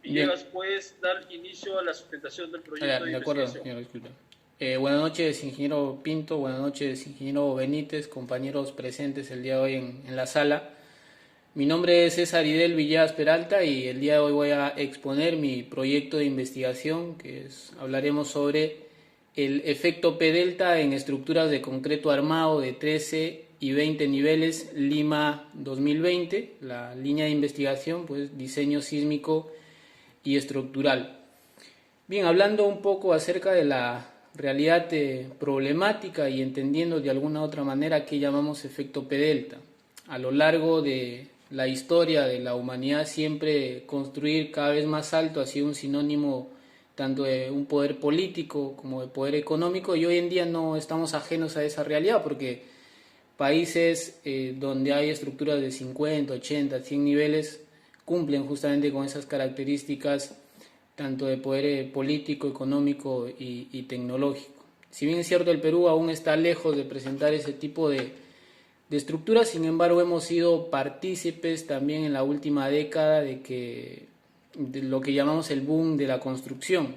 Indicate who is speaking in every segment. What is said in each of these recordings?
Speaker 1: Bien,
Speaker 2: Villegas, puedes dar inicio a la sustentación del proyecto de
Speaker 1: de acuerdo,
Speaker 2: investigación.
Speaker 1: señor, disculpe. Buenas noches, ingeniero Pinto, buenas noches, ingeniero Benítez, compañeros presentes el día de hoy en la sala. Mi nombre es César Idel Villegas Peralta y el día de hoy voy a exponer mi proyecto de investigación, hablaremos sobre el efecto P-delta en estructuras de concreto armado de 13 y 20 niveles Lima 2020, la línea de investigación, pues diseño sísmico y estructural. Bien, hablando un poco acerca de la realidad problemática y entendiendo de alguna otra manera qué llamamos efecto P-delta. A lo largo de la historia de la humanidad siempre construir cada vez más alto ha sido un sinónimo tanto de un poder político como de poder económico, y hoy en día no estamos ajenos a esa realidad porque países donde hay estructuras de 50, 80, 100 niveles cumplen justamente con esas características tanto de poder político, económico y tecnológico. Si bien es cierto, el Perú aún está lejos de presentar ese tipo de estructuras, sin embargo hemos sido partícipes también en la última década de lo que llamamos el boom de la construcción.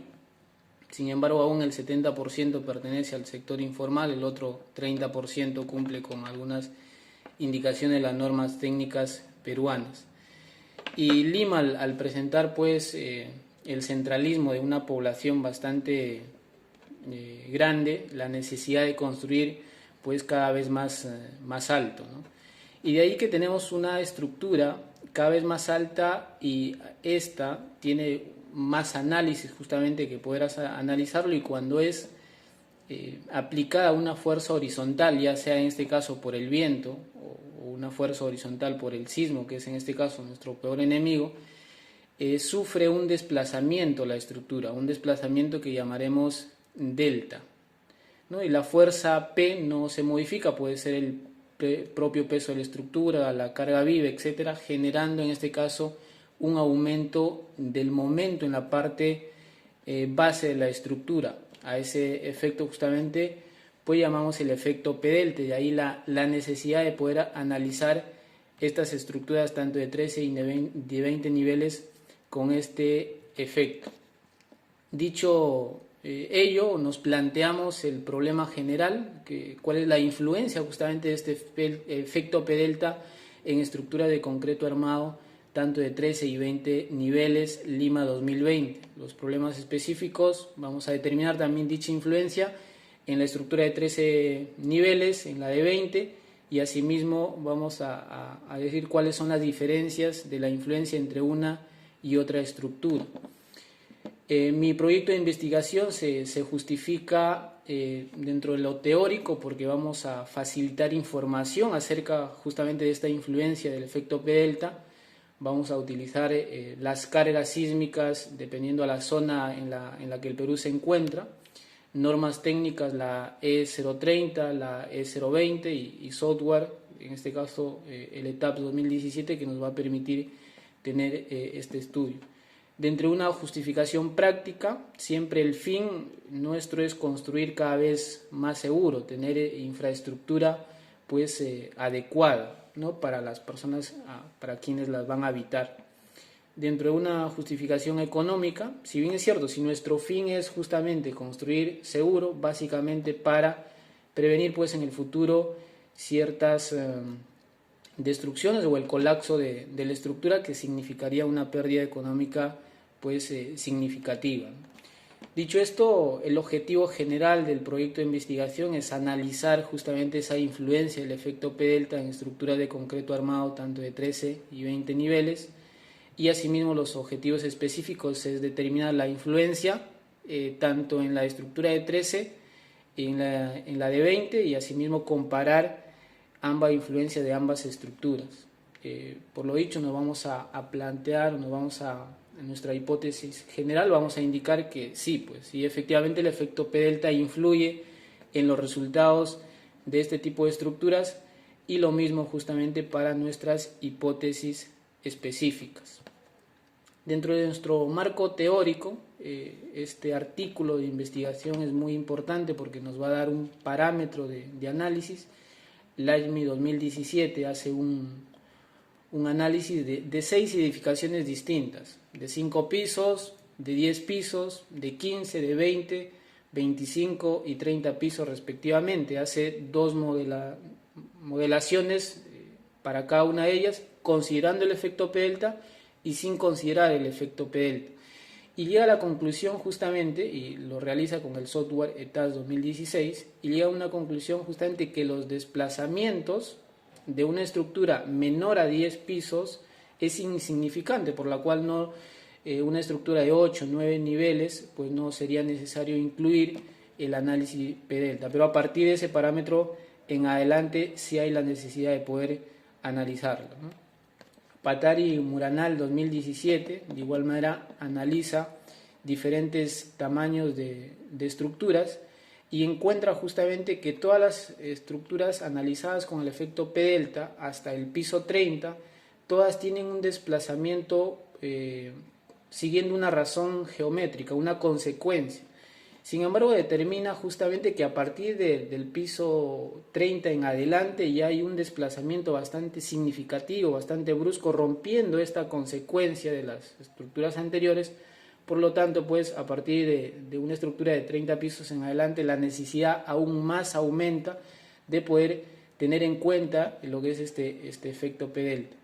Speaker 1: Sin embargo, aún el 70% pertenece al sector informal, el otro 30% cumple con algunas indicaciones de las normas técnicas peruanas. Y Lima, al presentar pues el centralismo de una población bastante grande, la necesidad de construir pues cada vez más alto, ¿no? Y de ahí que tenemos una estructura cada vez más alta, y esta tiene más análisis justamente que poder analizarlo, y cuando es aplicada una fuerza horizontal, ya sea en este caso por el viento o una fuerza horizontal por el sismo, que es en este caso nuestro peor enemigo, sufre un desplazamiento la estructura, un desplazamiento que llamaremos delta, ¿no? Y la fuerza P no se modifica, puede ser el propio peso de la estructura, la carga viva, etcétera, generando en este caso un aumento del momento en la parte base de la estructura. A ese efecto justamente pues llamamos el efecto P delta, de ahí la necesidad de poder analizar estas estructuras tanto de 13 y de 20 niveles con este efecto. Dicho ello, nos planteamos el problema general, cuál es la influencia justamente de este efecto P delta en estructura de concreto armado tanto de 13 y 20 niveles Lima 2020. Los problemas específicos, vamos a determinar también dicha influencia en la estructura de 13 niveles, en la de 20, y asimismo vamos a decir cuáles son las diferencias de la influencia entre una y otra estructura. Mi proyecto de investigación se justifica dentro de lo teórico porque vamos a facilitar información acerca justamente de esta influencia del efecto P delta. Vamos a utilizar las cargas sísmicas dependiendo a la zona en la que el Perú se encuentra, normas técnicas, la E030, la E020 y software, en este caso el ETAPS 2017, que nos va a permitir tener este estudio. Dentro de una justificación práctica, siempre el fin nuestro es construir cada vez más seguro, tener infraestructura pues adecuada, ¿no? Para las personas, para quienes las van a habitar. Dentro de una justificación económica, si bien es cierto, si nuestro fin es justamente construir seguro, básicamente para prevenir pues en el futuro ciertas destrucciones o el colapso de la estructura, que significaría una pérdida económica pues significativa. Dicho esto, el objetivo general del proyecto de investigación es analizar justamente esa influencia del efecto P delta en estructuras de concreto armado tanto de 13 y 20 niveles, y asimismo los objetivos específicos es determinar la influencia tanto en la estructura de 13 y en la de 20, y asimismo comparar ambas influencias de ambas estructuras. Por lo dicho, nos vamos a plantear, en nuestra hipótesis general vamos a indicar que sí, pues sí, efectivamente el efecto P delta influye en los resultados de este tipo de estructuras, y lo mismo justamente para nuestras hipótesis específicas. Dentro de nuestro marco teórico, este artículo de investigación es muy importante porque nos va a dar un parámetro de análisis. LACMI 2017 hace un análisis de 6 edificaciones distintas, de 5 pisos, de 10 pisos, de 15, de 20, 25 y 30 pisos respectivamente. Hace dos modelaciones para cada una de ellas, considerando el efecto P delta y sin considerar el efecto P delta. Y llega a la conclusión justamente, y lo realiza con el software ETAS 2016, y llega a una conclusión justamente que los desplazamientos de una estructura menor a 10 pisos es insignificante, por la cual no una estructura de 8 o 9 niveles, pues no sería necesario incluir el análisis P delta, pero a partir de ese parámetro en adelante sí hay la necesidad de poder analizarlo, ¿no? Patari y Muranal 2017 de igual manera analiza diferentes tamaños de estructuras y encuentra justamente que todas las estructuras analizadas con el efecto P delta hasta el piso 30, todas tienen un desplazamiento siguiendo una razón geométrica, una consecuencia. Sin embargo, determina justamente que a partir del piso 30 en adelante ya hay un desplazamiento bastante significativo, bastante brusco, rompiendo esta consecuencia de las estructuras anteriores. Por lo tanto, pues a partir de una estructura de 30 pisos en adelante, la necesidad aún más aumenta de poder tener en cuenta lo que es este efecto P delta.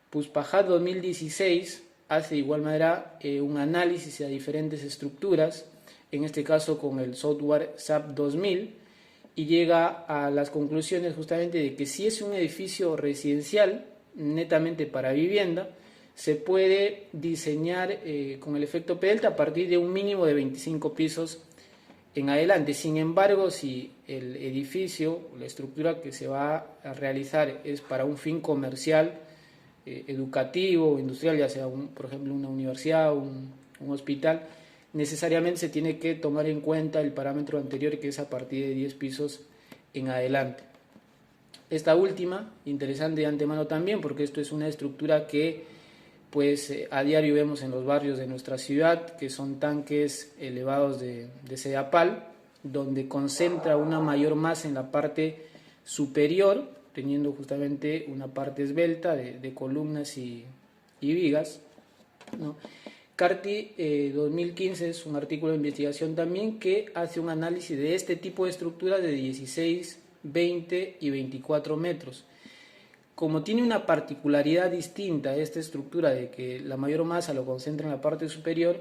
Speaker 1: Puspajat 2016 hace de igual manera un análisis a diferentes estructuras, en este caso con el software SAP 2000, y llega a las conclusiones justamente de que si es un edificio residencial netamente para vivienda, se puede diseñar con el efecto P delta a partir de un mínimo de 25 pisos en adelante. Sin embargo, si el edificio, la estructura que se va a realizar es para un fin comercial, educativo o industrial, ya sea por ejemplo una universidad, un hospital, necesariamente se tiene que tomar en cuenta el parámetro anterior, que es a partir de 10 pisos en adelante. Esta última, interesante de antemano también, porque esto es una estructura que pues a diario vemos en los barrios de nuestra ciudad, que son tanques elevados de Sedapal, donde concentra una mayor masa en la parte superior, teniendo justamente una parte esbelta de columnas y vigas, ¿no? CARTI 2015 es un artículo de investigación también que hace un análisis de este tipo de estructuras de 16, 20 y 24 metros. Como tiene una particularidad distinta esta estructura de que la mayor masa lo concentra en la parte superior,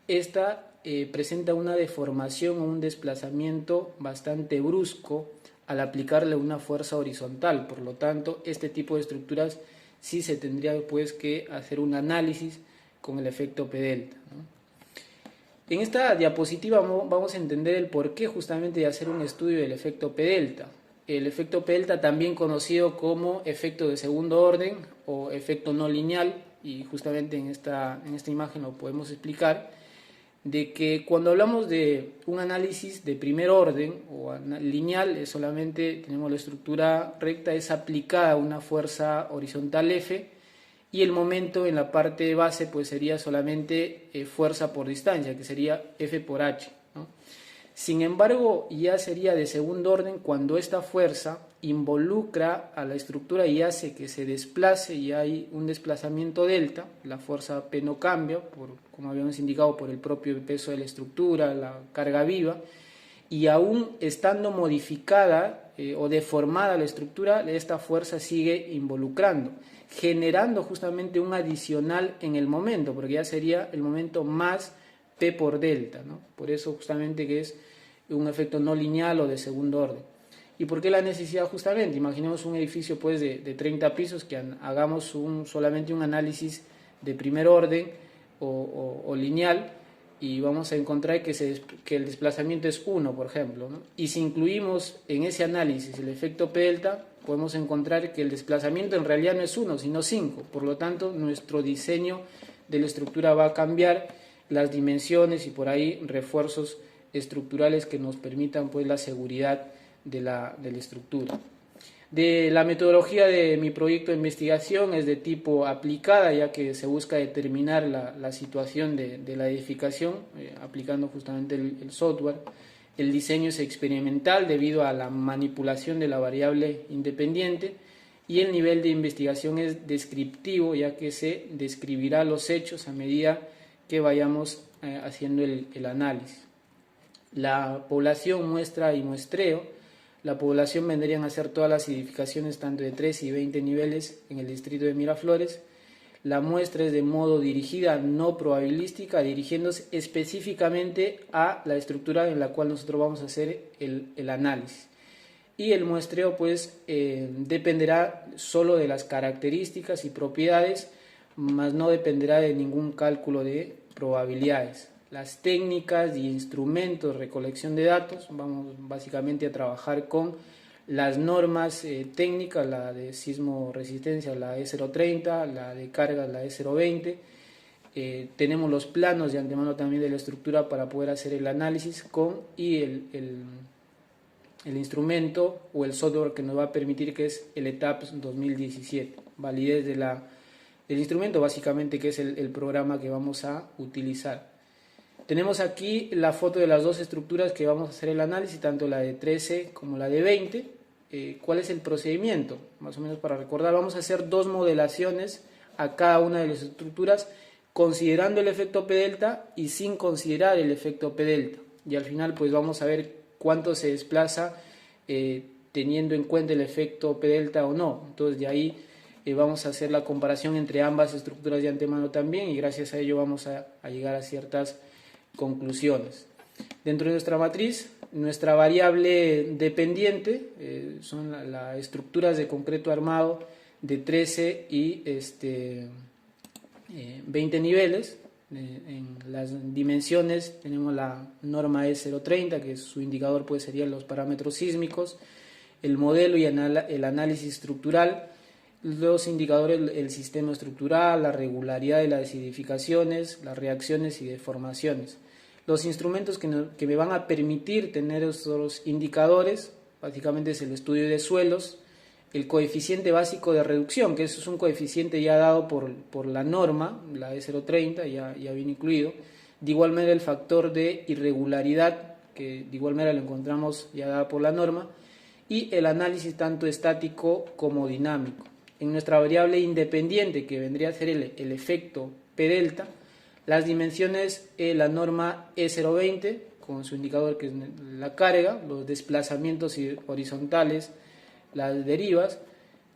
Speaker 1: esta presenta una deformación o un desplazamiento bastante brusco al aplicarle una fuerza horizontal. Por lo tanto, este tipo de estructuras sí se tendría pues que hacer un análisis con el efecto P delta, ¿no? En esta diapositiva vamos a entender el porqué justamente de hacer un estudio del efecto P delta. El efecto P delta, también conocido como efecto de segundo orden o efecto no lineal, y justamente en esta imagen lo podemos explicar, de que cuando hablamos de un análisis de primer orden o lineal, solamente tenemos la estructura recta, es aplicada una fuerza horizontal F, y el momento en la parte base pues sería solamente fuerza por distancia, que sería F por H, ¿no? Sin embargo, ya sería de segundo orden cuando esta fuerza involucra a la estructura y hace que se desplace y hay un desplazamiento delta. La fuerza P no cambia, como habíamos indicado, por el propio peso de la estructura, la carga viva, y aún estando modificada o deformada la estructura, esta fuerza sigue involucrando, generando justamente un adicional en el momento, porque ya sería el momento más P por delta, ¿no? Por eso justamente que es un efecto no lineal o de segundo orden. ¿Y por qué la necesidad? Justamente, imaginemos un edificio pues de 30 pisos, que hagamos solamente un análisis de primer orden o lineal, y vamos a encontrar que el desplazamiento es 1, por ejemplo, ¿no? Y si incluimos en ese análisis el efecto P delta, podemos encontrar que el desplazamiento en realidad no es 1, sino 5. Por lo tanto, nuestro diseño de la estructura va a cambiar, las dimensiones y por ahí refuerzos estructurales que nos permitan pues la seguridad de la estructura. De la metodología de mi proyecto de investigación es de tipo aplicada, ya que se busca determinar la situación de la edificación aplicando justamente el software. El diseño es experimental debido a la manipulación de la variable independiente, y el nivel de investigación es descriptivo, ya que se describirá los hechos a medida que vayamos haciendo el análisis. La población, muestra y muestreo. La población vendrían a ser todas las edificaciones tanto de 13 y 20 niveles en el distrito de Miraflores. La muestra es de modo dirigida, no probabilística, dirigiéndose específicamente a la estructura en la cual nosotros vamos a hacer el análisis. Y el muestreo pues dependerá solo de las características y propiedades, más no dependerá de ningún cálculo de probabilidades. Las técnicas y instrumentos de recolección de datos, vamos básicamente a trabajar con las normas técnicas, la de sismo resistencia, la E030, la de cargas, la E020. Tenemos los planos de antemano también de la estructura para poder hacer el análisis y el instrumento o el software que nos va a permitir, que es el ETAPS 2017. Validez del instrumento, básicamente, que es el programa que vamos a utilizar. Tenemos aquí la foto de las dos estructuras que vamos a hacer el análisis, tanto la de 13 como la de 20. ¿Cuál es el procedimiento? Más o menos para recordar, vamos a hacer dos modelaciones a cada una de las estructuras, considerando el efecto P delta y sin considerar el efecto P delta. Y al final pues vamos a ver cuánto se desplaza teniendo en cuenta el efecto P delta o no. Entonces de ahí vamos a hacer la comparación entre ambas estructuras de antemano también, y gracias a ello vamos a llegar a ciertas conclusiones. Dentro de nuestra matriz, nuestra variable dependiente son las estructuras de concreto armado de 13 y 20 niveles. En las dimensiones tenemos la norma E030, que su indicador pues serían los parámetros sísmicos, el modelo y el análisis estructural, los indicadores, el sistema estructural, la regularidad de las edificaciones, las reacciones y deformaciones. Los instrumentos que me van a permitir tener estos indicadores, básicamente es el estudio de suelos, el coeficiente básico de reducción, que eso es un coeficiente ya dado por la norma, la E030, ya viene incluido. De igual manera el factor de irregularidad, que de igual manera lo encontramos ya dado por la norma, y el análisis tanto estático como dinámico. En nuestra variable independiente, que vendría a ser el efecto P delta, las dimensiones, la norma E020, con su indicador que es la carga, los desplazamientos horizontales, las derivas,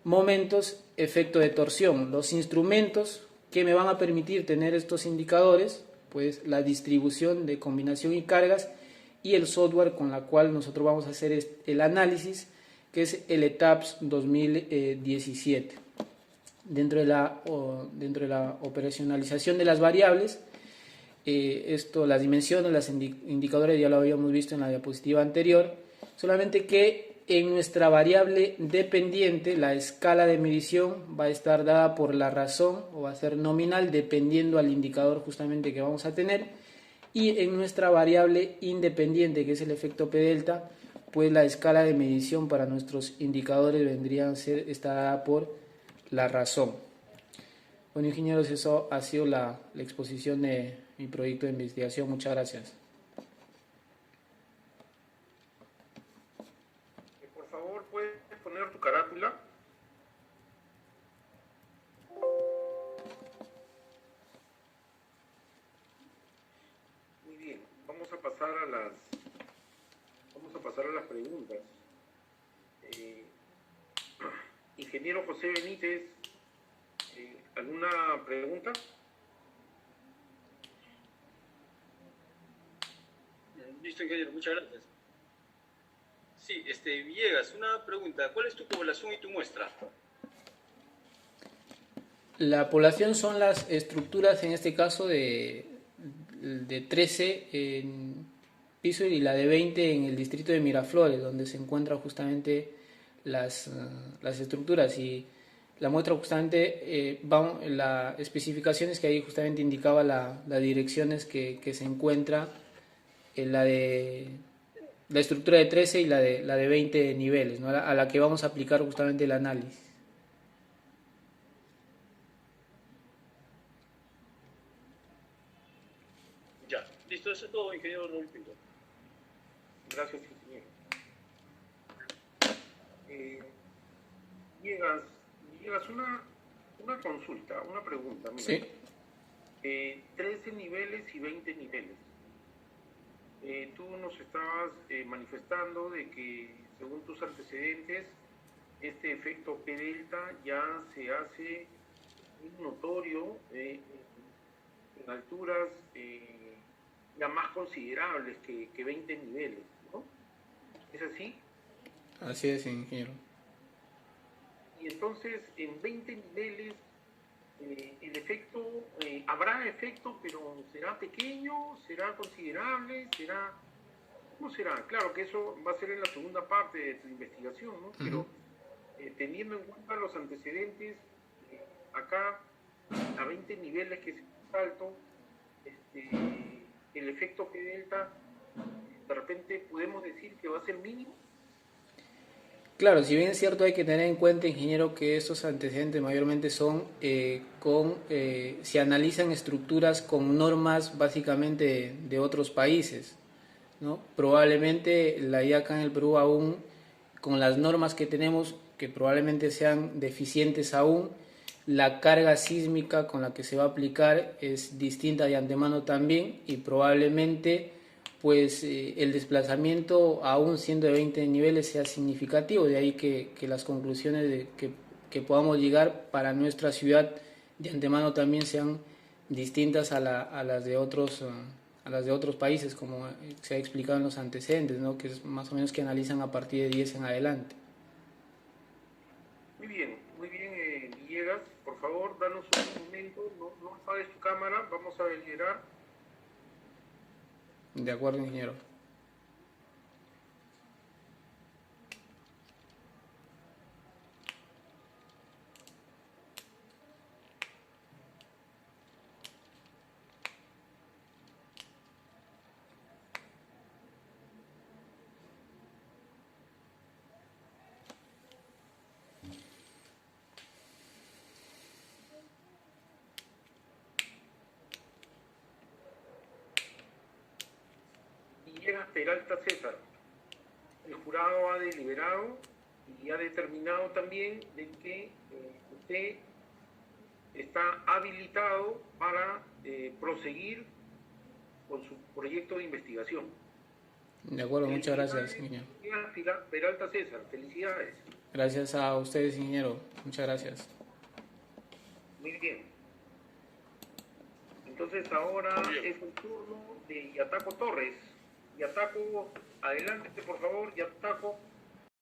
Speaker 1: momentos, efecto de torsión. Los instrumentos que me van a permitir tener estos indicadores, pues la distribución de combinación y cargas, y el software con la cual nosotros vamos a hacer el análisis, que es el ETAPS 2017. Dentro de la operacionalización de las variables, las dimensiones, los indicadores ya lo habíamos visto en la diapositiva anterior, solamente que en nuestra variable dependiente la escala de medición va a estar dada por la razón, o va a ser nominal dependiendo al indicador justamente que vamos a tener, y en nuestra variable independiente, que es el efecto P delta, pues la escala de medición para nuestros indicadores vendría a ser dada por la razón. Bueno, ingenieros, eso ha sido la exposición de mi proyecto de investigación. Muchas gracias.
Speaker 3: Por favor, ¿puedes poner tu carátula? Muy bien, vamos a pasar a las preguntas. Ingeniero José Benítez, ¿alguna pregunta?
Speaker 2: Listo, ingeniero, muchas gracias. Sí, Villegas, una pregunta. ¿Cuál es tu población y tu muestra?
Speaker 1: La población son las estructuras, en este caso, de 13 en piso y la de 20 en el distrito de Miraflores, donde se encuentran justamente las estructuras, y la muestra justamente las especificaciones que ahí justamente indicaba las direcciones que se encuentra en la estructura de 13 y la de 20 niveles, ¿no? a la que vamos a aplicar justamente el análisis.
Speaker 2: Ya, listo, eso es todo, ingeniero Raúl Pinto.
Speaker 3: Gracias, ingeniero. Villegas, Villegas, una consulta, una pregunta. Mira.
Speaker 1: Sí.
Speaker 3: 13 niveles y 20 niveles. Tú nos estabas manifestando de que, según tus antecedentes, este efecto P delta ya se hace muy notorio en alturas ya más considerables que 20 niveles, ¿no? ¿Es así?
Speaker 1: Así es, ingeniero.
Speaker 3: Y entonces, en 20 niveles, el efecto, habrá efecto, pero ¿será pequeño? ¿Será considerable? ¿Cómo será? Claro que eso va a ser en la segunda parte de tu investigación, ¿no? Pero teniendo en cuenta los antecedentes, acá a 20 niveles que es alto, el efecto P delta, de repente podemos decir que va a ser mínimo.
Speaker 1: Claro, si bien es cierto, hay que tener en cuenta, ingeniero, que estos antecedentes mayormente son se analizan estructuras con normas básicamente de otros países, ¿no? Probablemente la IACA en el Perú aún, con las normas que tenemos, que probablemente sean deficientes aún, la carga sísmica con la que se va a aplicar es distinta de antemano también, y probablemente pues el desplazamiento, aún siendo de 20 niveles, sea significativo. De ahí que las conclusiones que podamos llegar para nuestra ciudad de antemano también sean distintas a las de otros países, como se ha explicado en los antecedentes, ¿no? Que es más o menos que analizan a partir de 10 en adelante.
Speaker 3: Muy bien, Villegas, por favor, danos un momento, no apagues tu cámara, vamos a deliberar.
Speaker 1: De acuerdo, ingeniero.
Speaker 3: Villegas Peralta César, el jurado ha deliberado y ha determinado también de que usted está habilitado para proseguir con su proyecto de investigación.
Speaker 1: De acuerdo, muchas gracias, ingeniero.
Speaker 3: Villegas Peralta César, felicidades.
Speaker 1: Gracias a ustedes, ingeniero. Muchas gracias.
Speaker 3: Muy bien. Entonces ahora es el turno de Yataco Torres. Yataco, adelante por favor, Yataco.